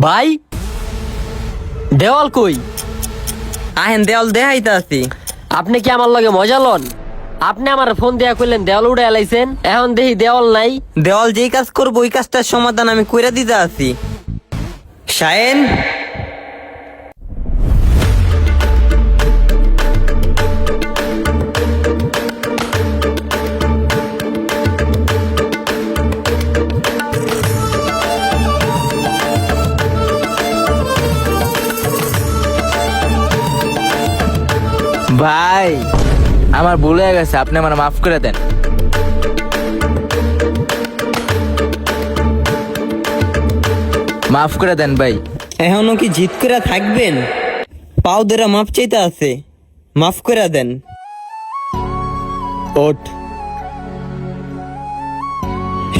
ভাই দেওয়াল কই? আহেন দেওয়াল দেখাইতে আছি। আপনি কি আমার লগে মজা লন? আপনি আমার ফোন দিয়া কইলেন দেওয়াল উড়ে এলাইছেন, এখন দেখি দেওয়াল নাই। দেওয়াল যেই কাজ করবো ওই কাজটার সমাধান আমি কইরা দিতে আছি। শায়েন, ভাই আমার ভুল হয়ে গেছে, আপনি আমার মাফ করে দেন। মাফ করে দেন ভাই। এখনো কি জিত করে থাকবেন? পাও ধরে মাপ চাইতে আছে, মাফ করে দেন। ওঠ।